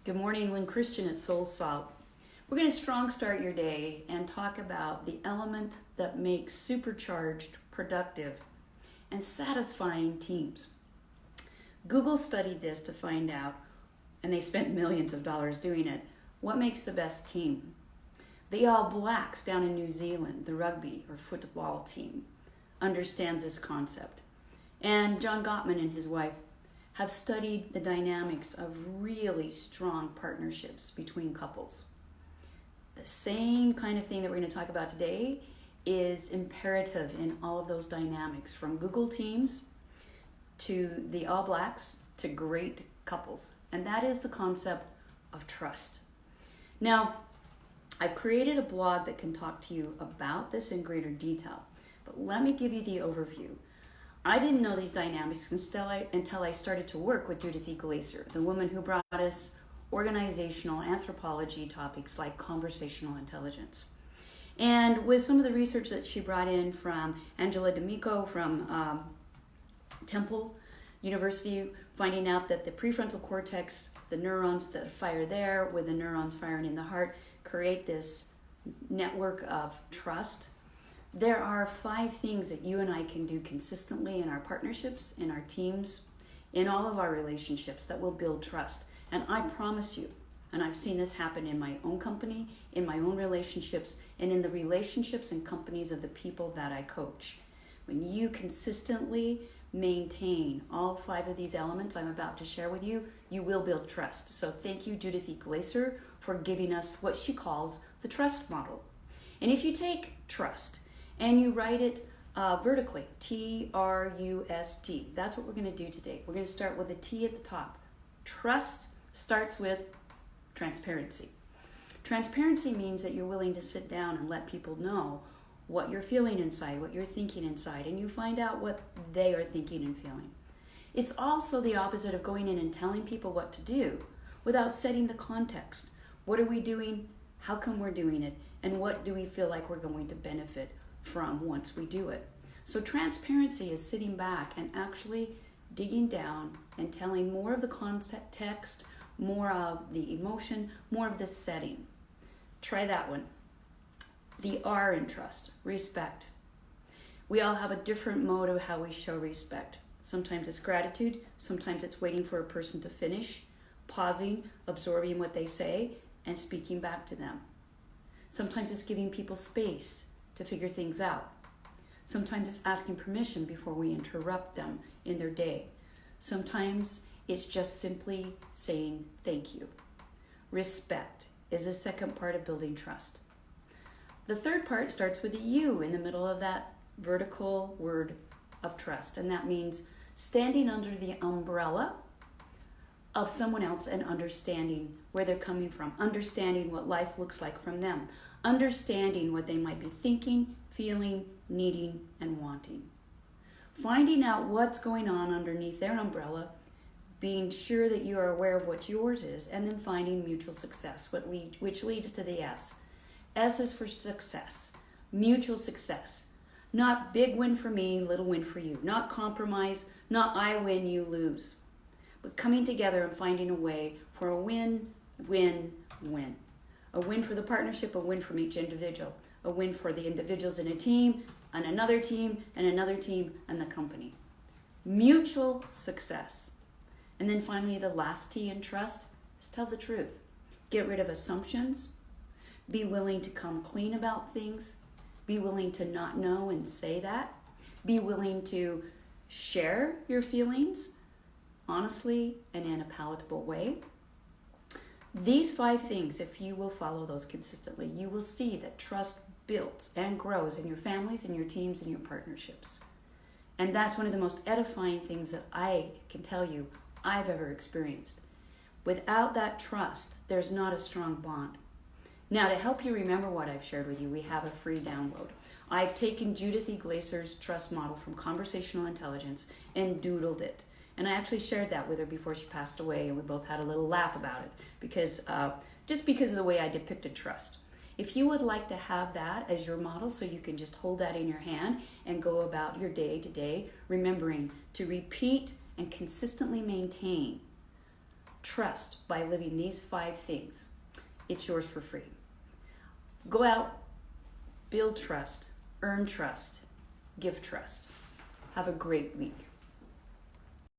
Good morning, Lyn Christian at SoulSalt. We're going to strong start your day and talk about the element that makes supercharged, productive, and satisfying teams. Google studied this to find out, and they spent millions of dollars doing it, what makes the best team. The All Blacks down in New Zealand, the rugby or football team, understands this concept. And John Gottman and his wife have studied the dynamics of really strong partnerships between couples. The same kind of thing that we're going to talk about today is imperative in all of those dynamics, from Google Teams to the All Blacks to great couples. And that is the concept of trust. Now, I've created a blog that can talk to you about this in greater detail, but let me give you the overview. I didn't know these dynamics until I started to work with Judith E. Glaser, the woman who brought us organizational anthropology topics like conversational intelligence. And with some of the research that she brought in from Angela D'Amico from Temple University, finding out that the prefrontal cortex, the neurons that fire there with the neurons firing in the heart, create this network of trust. There are 5 things that you and I can do consistently in our partnerships, in our teams, in all of our relationships that will build trust. And I promise you, and I've seen this happen in my own company, in my own relationships, and in the relationships and companies of the people that I coach. When you consistently maintain all 5 of these elements I'm about to share with you, you will build trust. So thank you, Judith E. Glaser, for giving us what she calls the trust model. And if you take trust and you write it vertically, T-R-U-S-T. That's what we're going to do today. We're going to start with the T at the top. Trust starts with transparency. Transparency means that you're willing to sit down and let people know what you're feeling inside, what you're thinking inside, and you find out what they are thinking and feeling. It's also the opposite of going in and telling people what to do without setting the context. What are we doing? How come we're doing it? And what do we feel like we're going to benefit from once we do it? So transparency is sitting back and actually digging down and telling more of the context, more of the emotion, more of the setting. Try that one. The R in trust, respect. We all have a different mode of how we show respect. Sometimes it's gratitude, sometimes it's waiting for a person to finish, pausing, absorbing what they say, and speaking back to them. Sometimes it's giving people space to figure things out. Sometimes it's asking permission before we interrupt them in their day. Sometimes it's just simply saying thank you. Respect is the second part of building trust. The third part starts with a U in the middle of that vertical word of trust, and that means standing under the umbrella of someone else and understanding where they're coming from, understanding what life looks like from them, understanding what they might be thinking, feeling, needing, and wanting. Finding out what's going on underneath their umbrella, being sure that you are aware of what yours is, and then finding mutual success, which leads to the S. S is for success, mutual success. Not big win for me, little win for you. Not compromise, not I win, you lose. But coming together and finding a way for a win, win, win. A win for the partnership, a win from each individual. A win for the individuals in a team, and another team, and another team, and the company. Mutual success. And then finally, the last T in trust is tell the truth. Get rid of assumptions. Be willing to come clean about things. Be willing to not know and say that. Be willing to share your feelings honestly and in a palatable way. These 5 things, if you will follow those consistently, you will see that trust builds and grows in your families, in your teams, and your partnerships. And that's one of the most edifying things that I can tell you I've ever experienced. Without that trust, there's not a strong bond. Now, to help you remember what I've shared with you, we have a free download. I've taken Judith E. Glaser's trust model from conversational intelligence and doodled it. And I actually shared that with her before she passed away, and we both had a little laugh about it because just because of the way I depicted trust. If you would like to have that as your model so you can just hold that in your hand and go about your day to day, remembering to repeat and consistently maintain trust by living these 5 things, it's yours for free. Go out, build trust, earn trust, give trust. Have a great week.